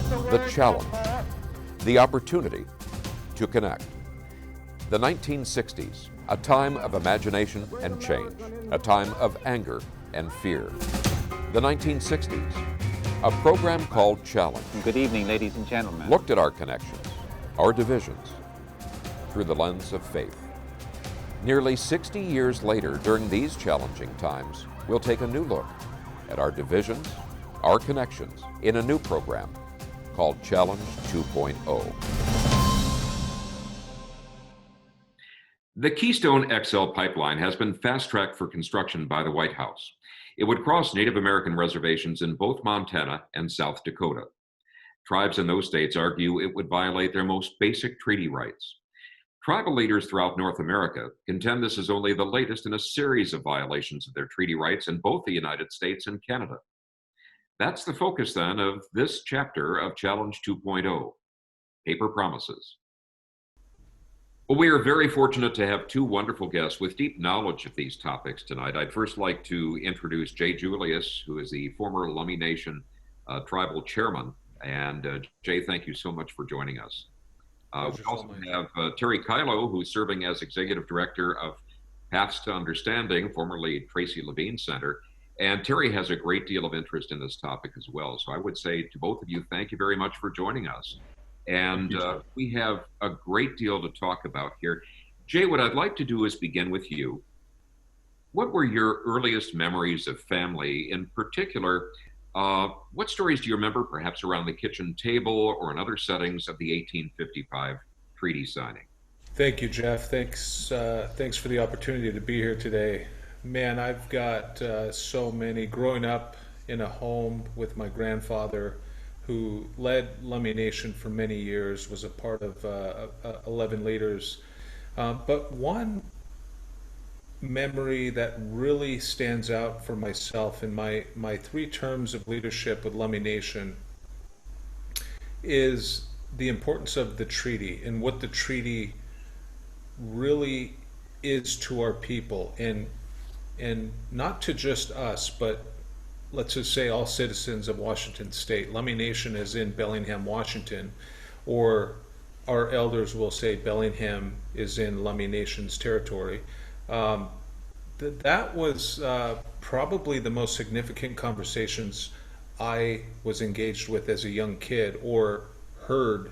the challenge, the opportunity to connect. The 1960s, a time of imagination and change, a time of anger and fear. The 1960s, a program called Challenge. Good evening, ladies and gentlemen. Looked at our connections, our divisions, through the lens of faith. Nearly 60 years later, during these challenging times, we'll take a new look at our divisions, our connections, in a new program called Challenge 2.0. The Keystone XL Pipeline has been fast-tracked for construction by the White House. It would cross Native American reservations in both Montana and South Dakota. Tribes in those states argue it would violate their most basic treaty rights. Tribal leaders throughout North America contend this is only the latest in a series of violations of their treaty rights in both the United States and Canada. That's the focus then of this chapter of Challenge 2.0, Paper Promises. Well, we are very fortunate to have two wonderful guests with deep knowledge of these topics tonight. I'd first like to introduce Jay Julius, who is the former Lummi Nation tribal chairman. And Jay, thank you so much for joining us. We also have Terry Kylo, who's serving as Executive Director of Paths to Understanding, formerly Tracy Levine Center. And Terry has a great deal of interest in this topic as well. So I would say to both of you, thank you very much for joining us. And we have a great deal to talk about here. Jay, what I'd like to do is begin with you. What were your earliest memories of family? In particular, what stories do you remember, perhaps around the kitchen table or in other settings, of the 1855 treaty signing? Thank you, Jeff. Thanks for the opportunity to be here today. Man, I've got so many. Growing up in a home with my grandfather, who led Lummi Nation for many years, was a part of 11 leaders. But one memory that really stands out for myself in my 3 terms of leadership with Lummi Nation is the importance of the treaty and what the treaty really is to our people, and not to just us, but let's just say all citizens of Washington State. Lummi Nation is in Bellingham, Washington, or our elders will say Bellingham is in Lummi Nation's territory. That was probably the most significant conversations I was engaged with as a young kid, or heard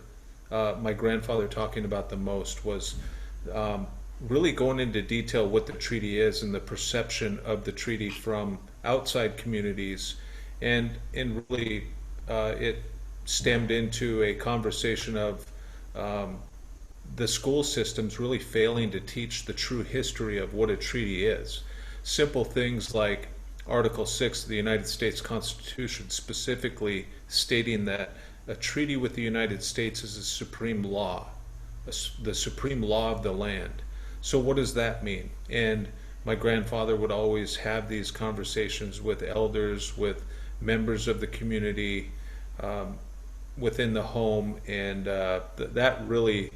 my grandfather talking about the most, was really going into detail what the treaty is and the perception of the treaty from outside communities. And really it stemmed into a conversation of the school systems really failing to teach the true history of what a treaty is. Simple things like Article 6 of the United States Constitution specifically stating that a treaty with the United States is a supreme law, the supreme law of the land. So what does that mean? And my grandfather would always have these conversations with elders, with members of the community, within the home, and that really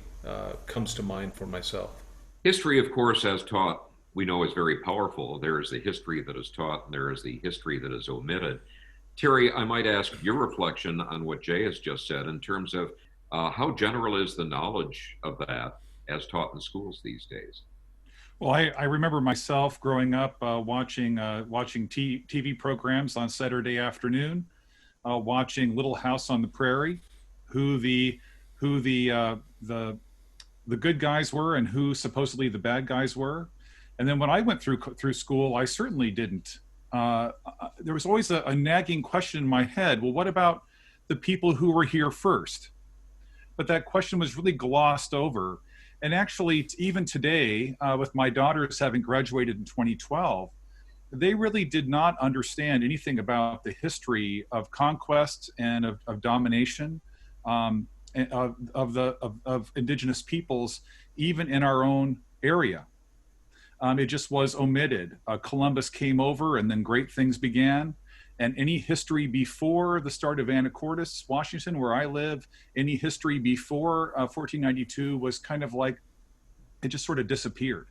comes to mind for myself. History, of course, as taught, we know is very powerful. There is the history that is taught, and there is the history that is omitted. Terry, I might ask your reflection on what Jay has just said in terms of how general is the knowledge of that as taught in schools these days? Well, I remember myself growing up watching TV programs on Saturday afternoon, watching Little House on the Prairie, who the good guys were and who supposedly the bad guys were. And then when I went through school, I certainly didn't. There was always a nagging question in my head. Well, what about the people who were here first? But that question was really glossed over. And actually, even today, with my daughters having graduated in 2012, they really did not understand anything about the history of conquest and of domination of indigenous peoples, even in our own area. It just was omitted. Columbus came over, and then great things began. And any history before the start of Anacortes, Washington, where I live, any history before 1492 was kind of like, it just sort of disappeared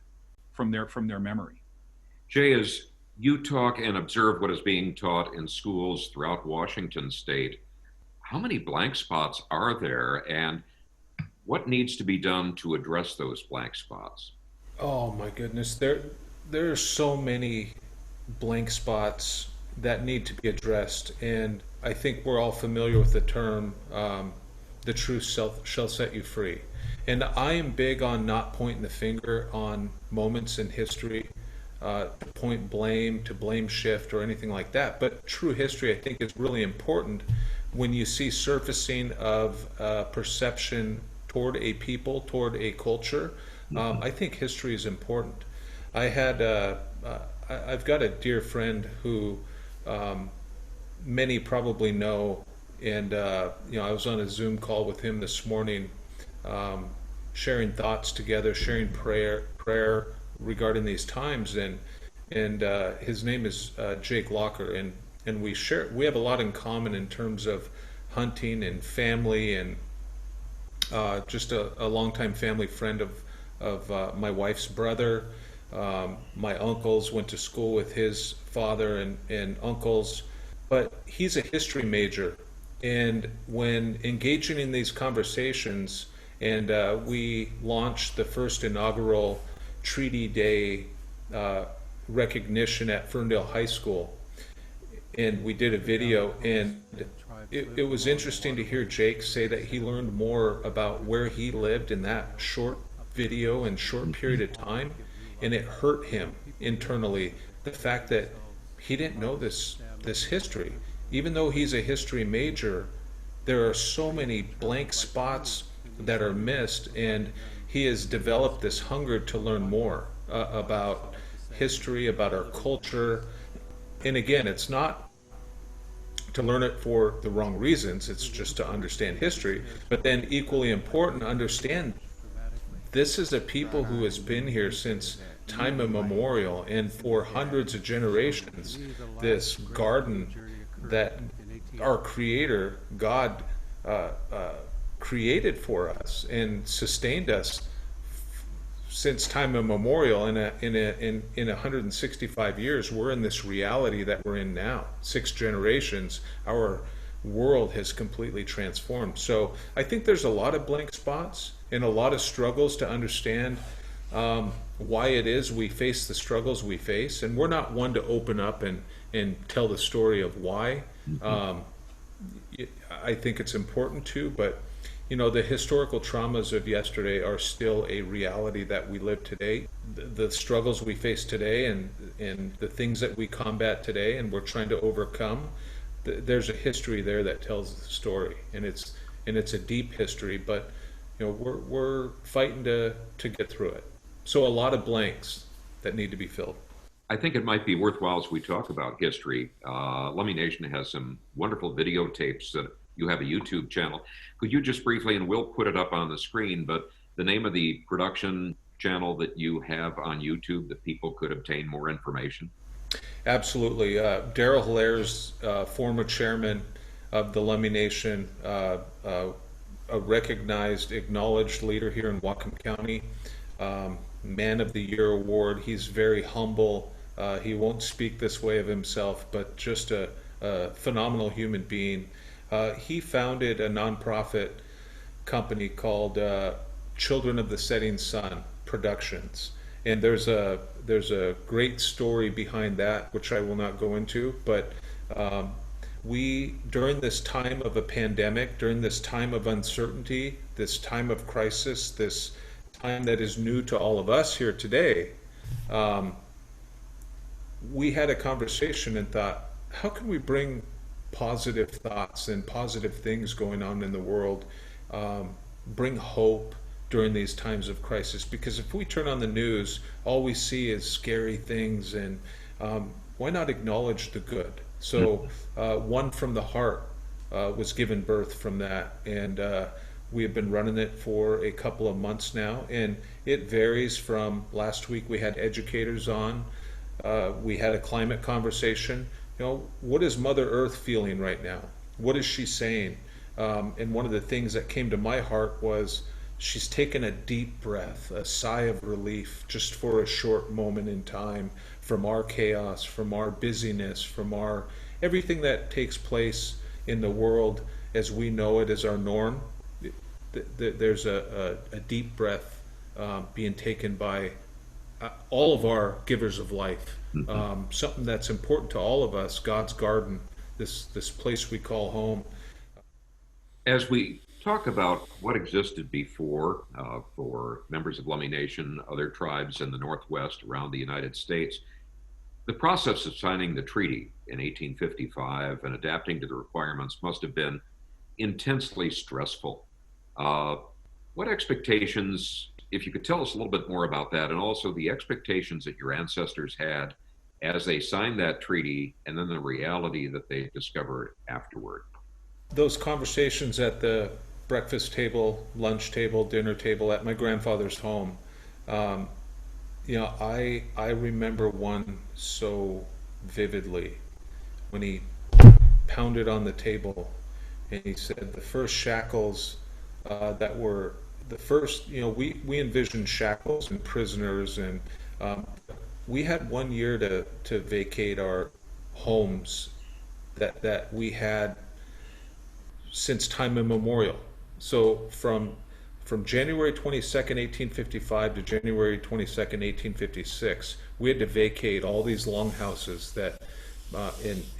from their memory. Jay, as you talk and observe what is being taught in schools throughout Washington State, How many blank spots are there, and what needs to be done to address those blank spots? Oh my goodness, there are so many blank spots that need to be addressed, and I think we're all familiar with the term "the truth shall set you free." And I am big on not pointing the finger on moments in history, to point blame, to blame shift, or anything like that. But true history, I think, is really important when you see surfacing of perception toward a people, toward a culture. I think history is important. I had I've got a dear friend who many probably know, and I was on a Zoom call with him this morning, sharing thoughts together, sharing prayer regarding these times, and his name is Jake Locker, and we have a lot in common in terms of hunting and family, and just a longtime family friend of my wife's brother. My uncles went to school with his father and uncles, but he's a history major. And when engaging in these conversations, and we launched the first inaugural Treaty Day recognition at Ferndale High School, and we did a video, and it was interesting to hear Jake say that he learned more about where he lived in that short video and short period of time, and it hurt him internally, the fact that he didn't know this history. Even though he's a history major, there are so many blank spots that are missed, and he has developed this hunger to learn more about history, about our culture. And again, it's not to learn it for the wrong reasons, it's just to understand history. But then equally important, understand this is a people who has been here since time immemorial, and for hundreds of generations, this garden that our Creator, God, created for us and sustained us since time immemorial. In 165 years, we're in this reality that we're in now. 6 generations, our world has completely transformed. So I think there's a lot of blank spots and a lot of struggles to understand why it is we face the struggles we face. And we're not one to open up and tell the story of why. I think it's important to, but the historical traumas of yesterday are still a reality that we live today. The struggles we face today, and the things that we combat today and we're trying to overcome, there's a history there that tells the story, and it's a deep history, but we're fighting to get through it. So a lot of blanks that need to be filled. I think it might be worthwhile as we talk about history. Lummi Nation has some wonderful videotapes that you have a YouTube channel. Could you just briefly, and we'll put it up on the screen, but the name of the production channel that you have on YouTube that people could obtain more information? Absolutely. Daryl Hilaire's former chairman of the Lummi Nation, a recognized, acknowledged leader here in Whatcom County, Man of the Year award. He's very humble. He won't speak this way of himself, but just a phenomenal human being. He founded a nonprofit company called Children of the Setting Sun Productions, and there's a great story behind that, which I will not go into. But we, during this time of a pandemic, during this time of uncertainty, this time of crisis, this time that is new to all of us here today, we had a conversation and thought, how can we bring positive thoughts and positive things going on in the world, bring hope during these times of crisis? Because if we turn on the news, all we see is scary things, and why not acknowledge the good? So One from the Heart was given birth from that, and we have been running it for a couple of months now, and it varies from last week we had educators on, we had a climate conversation. What is Mother Earth feeling right now? What is she saying? And one of the things that came to my heart was she's taken a deep breath, a sigh of relief, just for a short moment in time, from our chaos, from our busyness, from everything that takes place in the world. as we know it as our norm, there's a deep breath being taken by all of our givers of life. Something that's important to all of us, God's garden, this place we call home. As we talk about what existed before for members of Lummi Nation, other tribes in the Northwest around the United States, the process of signing the treaty in 1855 and adapting to the requirements must have been intensely stressful. What expectations, if you could tell us a little bit more about that, and also the expectations that your ancestors had as they signed that treaty, and then the reality that they discovered afterward? Those conversations at the breakfast table, lunch table, dinner table at my grandfather's home, I remember one so vividly when he pounded on the table and he said the first shackles that were the first, we envisioned shackles and prisoners, and we had 1 year to vacate our homes that we had since time immemorial. So from January 22nd, 1855 to January 22nd, 1856, we had to vacate all these longhouses that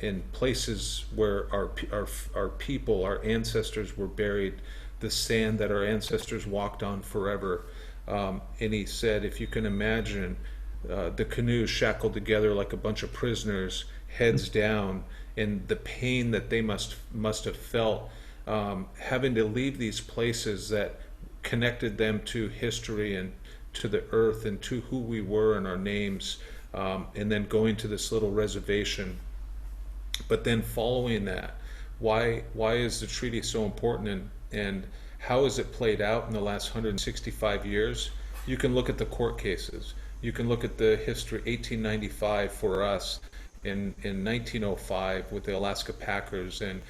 in places where our people, our ancestors were buried, the sand that our ancestors walked on forever. And he said, if you can imagine the canoes shackled together like a bunch of prisoners, heads down, and the pain that they must have felt, having to leave these places that connected them to history and to the earth and to who we were and our names, and then going to this little reservation. But then following that, why is the treaty so important, and how has it played out in the last 165 years? You can look at the court cases. You can look at the history, 1895 for us, in 1905 with the Alaska Packers. And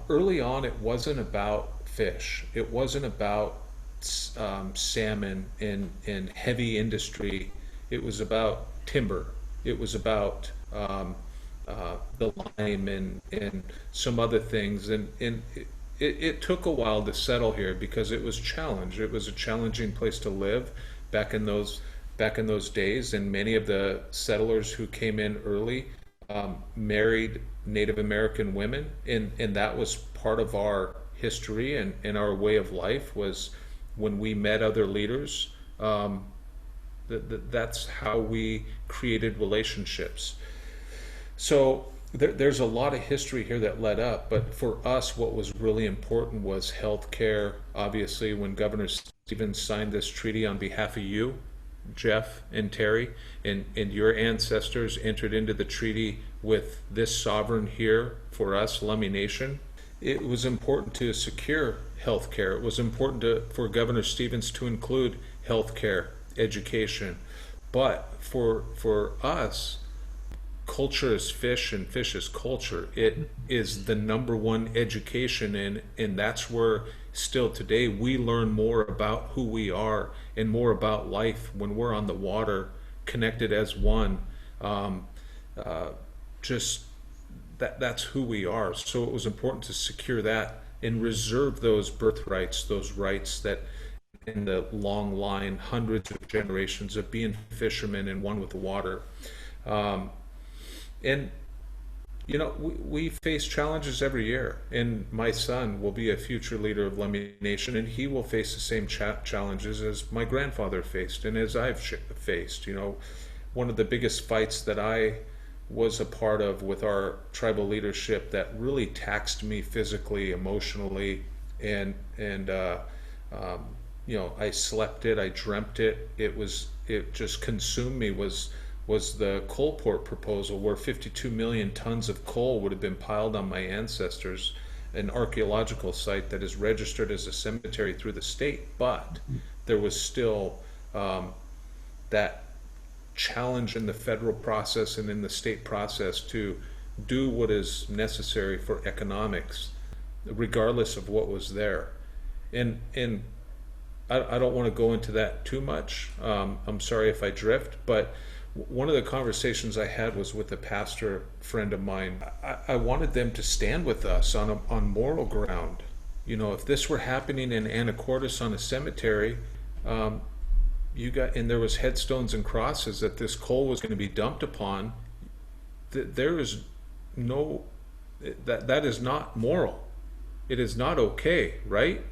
early on, it wasn't about fish. It wasn't about salmon and heavy industry. It was about timber. It was about the lime and some other things. And it took a while to settle here because it was challenged. It was a challenging place to live back in those days. And many of the settlers who came in early married Native American women, and that was part of our history and our way of life. Was when we met other leaders, that's how we created relationships. So there's a lot of history here that led up, but for us what was really important was health care. Obviously, when Governor Stevens signed this treaty on behalf of you, Jeff and Terry, and your ancestors entered into the treaty with this sovereign here for us, Lummi Nation, it was important to secure health care. It was important for Governor Stevens to include health care, education. But for us, culture is fish and fish is culture. It is the number one education, and that's where still today we learn more about who we are and more about life when we're on the water, connected as one. Just that's who we are. So it was important to secure that and reserve those birthrights, those rights that in the long line, hundreds of generations of being fishermen and one with the water. And we face challenges every year, and my son will be a future leader of Lummi Nation, and he will face the same challenges as my grandfather faced and as I've faced. One of the biggest fights that I was a part of with our tribal leadership that really taxed me physically, emotionally, and I slept it, I dreamt it. It just consumed me. Was the coal port proposal, where 52 million tons of coal would have been piled on my ancestors, an archaeological site that is registered as a cemetery through the state, but there was still that challenge in the federal process and in the state process to do what is necessary for economics, regardless of what was there. And I don't want to go into that too much. I'm sorry if I drift, but One of the conversations I had was with a pastor friend of mine. I wanted them to stand with us on moral ground. You know, if this were happening in Anacortes on a cemetery, and there was headstones and crosses that this coal was going to be dumped upon, there is no, that is not moral. It is not okay, right?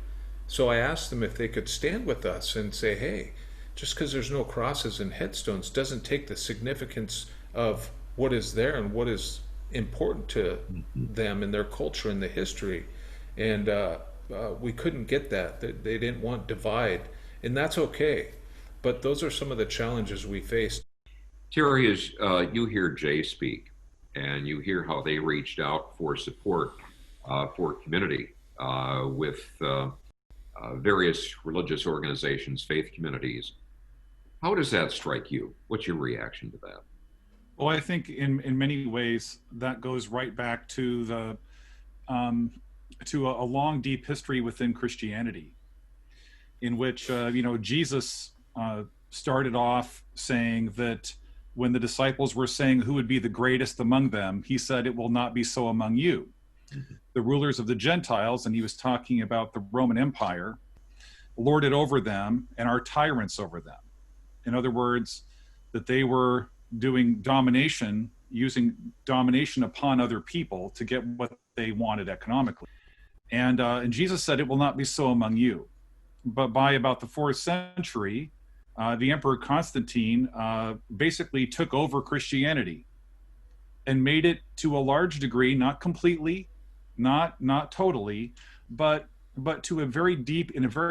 So I asked them if they could stand with us and say, hey, just because there's no crosses and headstones doesn't take the significance of what is there and what is important to them and their culture and the history. And we couldn't get that. They didn't want divide, and that's okay. But those are some of the challenges we faced. Terry, as you hear Jay speak, and you hear how they reached out for support for community with various religious organizations, faith communities, how does that strike you? What's your reaction to that? Well, I think in many ways that goes right back to the to a long, deep history within Christianity, in which Jesus started off saying that when the disciples were saying who would be the greatest among them, he said, "It will not be so among you." Mm-hmm. The rulers of the Gentiles, and he was talking about the Roman Empire, lord it over them and are tyrants over them. In other words, that they were doing domination, using domination upon other people to get what they wanted economically. And Jesus said, "It will not be so among you." But by about the 4th century, the Emperor Constantine basically took over Christianity and made it to a large degree, not completely, not totally, but to in a very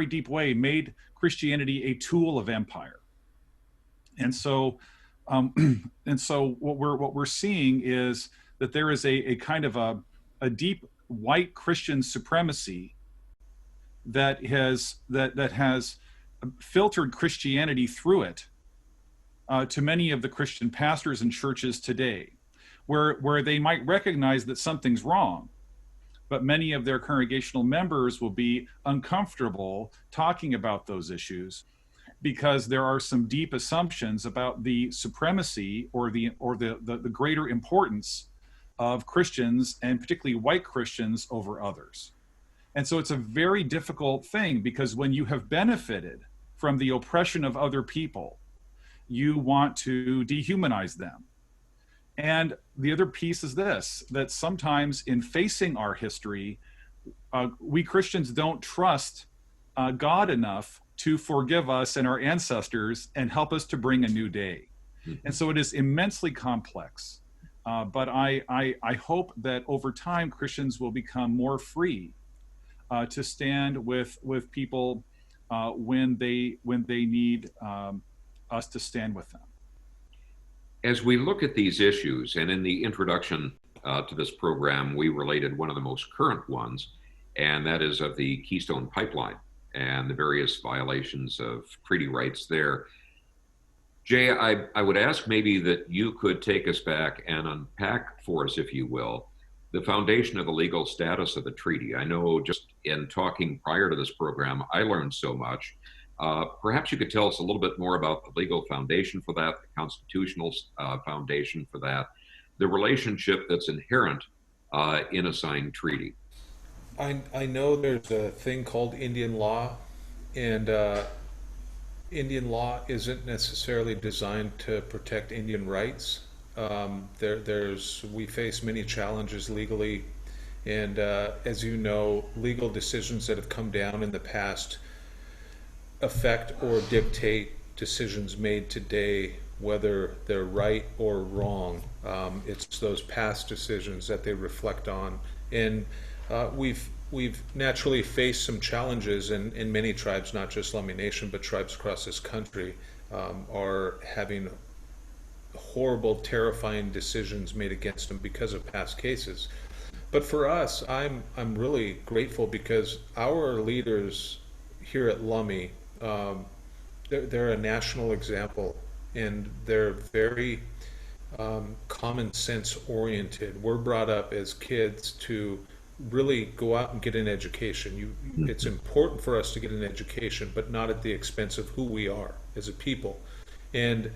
deep way, made Christianity a tool of empire. And so, what we're seeing is that there is a kind of a deep white Christian supremacy that has filtered Christianity through it to many of the Christian pastors and churches today, where they might recognize that something's wrong, but many of their congregational members will be uncomfortable talking about those issues because there are some deep assumptions about the supremacy or the greater importance of Christians, and particularly white Christians, over others. And so it's a very difficult thing, because when you have benefited from the oppression of other people, you want to dehumanize them. And the other piece is this, that sometimes in facing our history, we Christians don't trust God enough to forgive us and our ancestors and help us to bring a new day. And so it is immensely complex. But I hope that over time Christians will become more free to stand with people when they need us to stand with them. As we look at these issues, and in the introduction to this program, we related one of the most current ones, and that is of the Keystone Pipeline and the various violations of treaty rights there. Jay, I would ask maybe that you could take us back and unpack for us, if you will, the foundation of the legal status of the treaty. I know just in talking prior to this program, I learned so much. Perhaps you could tell us a little bit more about the legal foundation for that, the constitutional foundation for that, the relationship that's inherent in a signed treaty. I know there's a thing called Indian law, and Indian law isn't necessarily designed to protect Indian rights. We face many challenges legally, and as you know, legal decisions that have come down in the past affect or dictate decisions made today, whether they're right or wrong. It's those past decisions that they reflect on, and we've naturally faced some challenges in many tribes, not just Lummi Nation, but tribes across this country are having horrible, terrifying decisions made against them because of past cases. But for us, I'm really grateful, because our leaders here at Lummi, they're a national example, and they're very common sense oriented. We're brought up as kids to really go out and get an education. It's important for us to get an education, but not at the expense of who we are as a people. And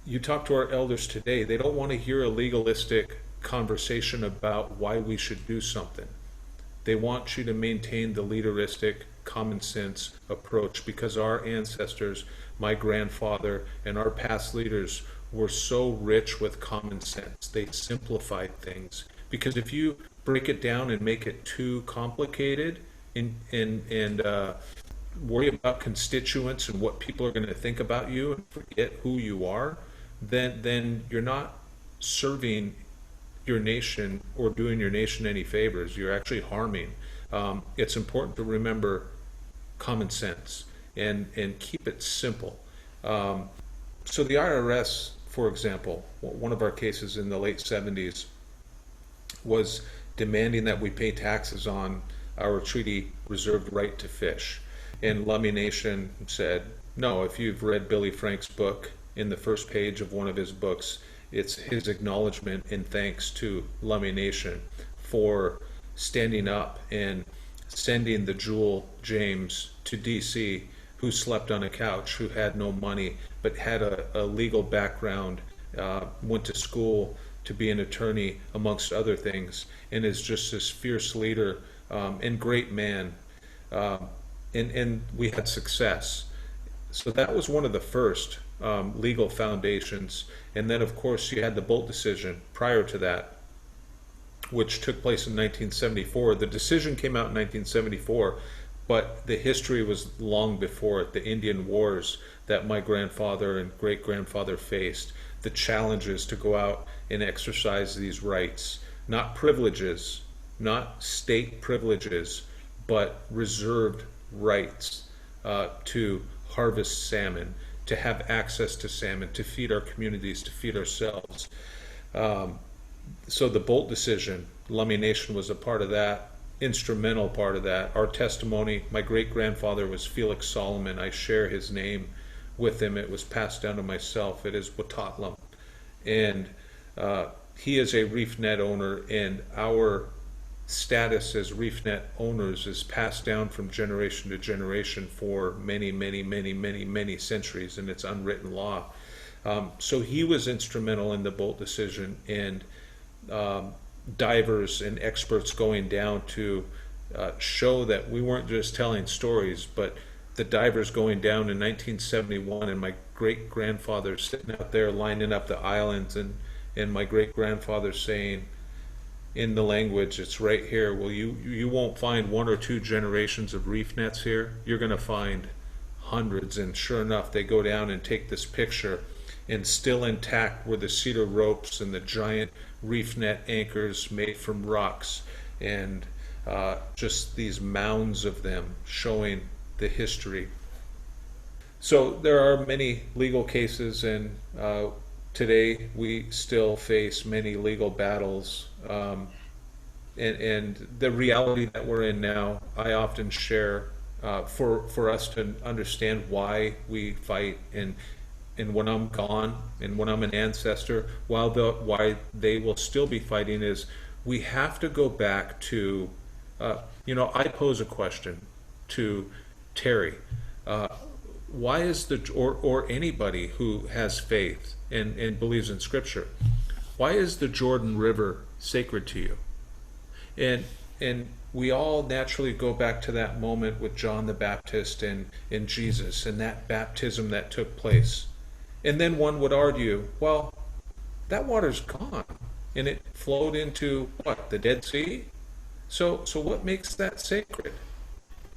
you talk to our elders today, they don't want to hear a legalistic conversation about why we should do something. They want you to maintain the leaderistic, common sense approach, because our ancestors, my grandfather, and our past leaders were so rich with common sense. They simplified things. Because if you break it down and make it too complicated and worry about constituents and what people are going to think about you and forget who you are, then you're not serving your nation or doing your nation any favors. You're actually harming. It's important to remember common sense and keep it simple. So the IRS, for example, one of our cases in the late 70s was demanding that we pay taxes on our treaty reserved right to fish. And Lummi Nation said, no. If you've read Billy Frank's book, in the first page of one of his books, it's his acknowledgement and thanks to Lummi Nation for standing up and sending the Jewel James to DC, who slept on a couch, who had no money, but had a legal background, went to school to be an attorney, amongst other things, and is just this fierce leader and great man. And we had success. So that was one of the first legal foundations. And then, of course, you had the Bolt decision prior to that, which took place in 1974. The decision came out in 1974, but the history was long before it. The Indian Wars that my grandfather and great-grandfather faced, the challenges to go out and exercise these rights, not privileges, not state privileges, but reserved rights to harvest salmon, to have access to salmon, to feed our communities, to feed ourselves. So the Bolt decision, Lummi Nation was a part of that, instrumental part of that. Our testimony, my great-grandfather was Felix Solomon. I share his name with him. It was passed down to myself. It is Watatlam. And he is a reef net owner, and our status as reef net owners is passed down from generation to generation for many centuries, and it's unwritten law. So he was instrumental in the Bolt decision, and divers and experts going down to show that we weren't just telling stories, but the divers going down in 1971, and my great-grandfather sitting out there lining up the islands, and my great-grandfather saying, in the language, it's right here, well, you won't find one or two generations of reef nets here. You're going to find hundreds. And sure enough, they go down and take this picture, and still intact were the cedar ropes and the giant reef net anchors made from rocks, and just these mounds of them showing the history. So there are many legal cases, and today we still face many legal battles. And the reality that we're in now, I often share for us to understand why we fight, and when I'm gone and when I'm an ancestor, why they will still be fighting, is we have to go back to, I pose a question to Terry. Why is or anybody who has faith and believes in Scripture, why is the Jordan River sacred to you? And we all naturally go back to that moment with John the Baptist and Jesus and that baptism that took place. And then one would argue, well, that water's gone, and it flowed into what, the Dead Sea? So what makes that sacred?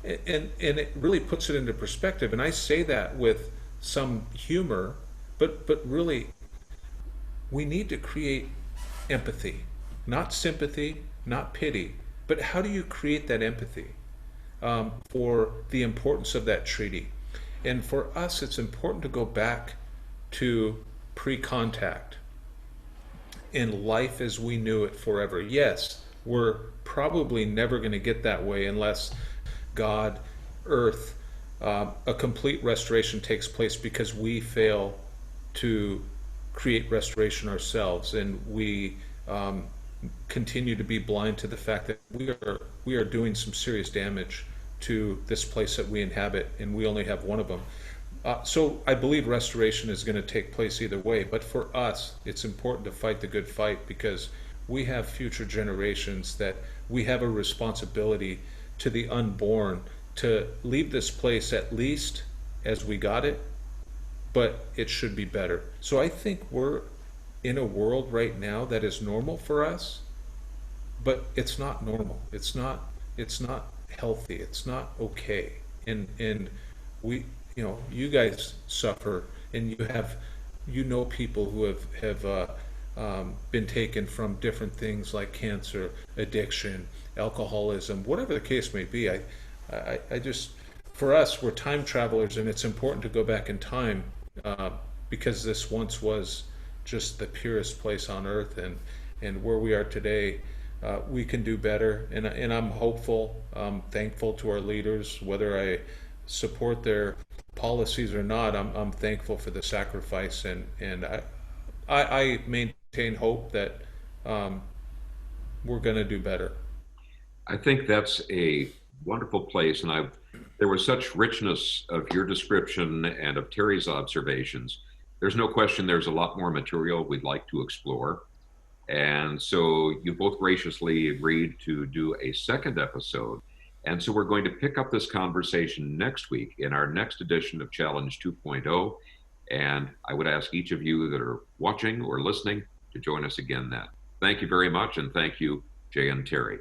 And it really puts it into perspective. And I say that with some humor, but really, we need to create empathy, not sympathy, not pity. But how do you create that empathy for the importance of that treaty? And for us, it's important to go back to pre-contact in life as we knew it forever. Yes, we're probably never going to get that way unless God, earth, a complete restoration takes place, because we fail to create restoration ourselves, and we continue to be blind to the fact that we are doing some serious damage to this place that we inhabit, and we only have one of them. So I believe restoration is going to take place either way, but for us, it's important to fight the good fight because we have future generations that we have a responsibility to the unborn to leave this place at least as we got it, but it should be better. So I think we're in a world right now that is normal for us, but it's not normal. It's not healthy. It's not okay. And we, you guys suffer, and you know people who have been taken from different things like cancer, addiction, alcoholism, whatever the case may be. I just, for us, we're time travelers, and it's important to go back in time because this once was just the purest place on earth, and where we are today, we can do better. And I'm hopeful, thankful to our leaders, whether I support their policies or not. I'm thankful for the sacrifice, and I maintain hope that we're going to do better. I think that's a wonderful place, and there was such richness of your description and of Terry's observations. There's no question there's a lot more material we'd like to explore. And so you both graciously agreed to do a second episode. And so we're going to pick up this conversation next week in our next edition of Challenge 2.0. And I would ask each of you that are watching or listening to join us again then. Thank you very much, and thank you, Jay and Terry.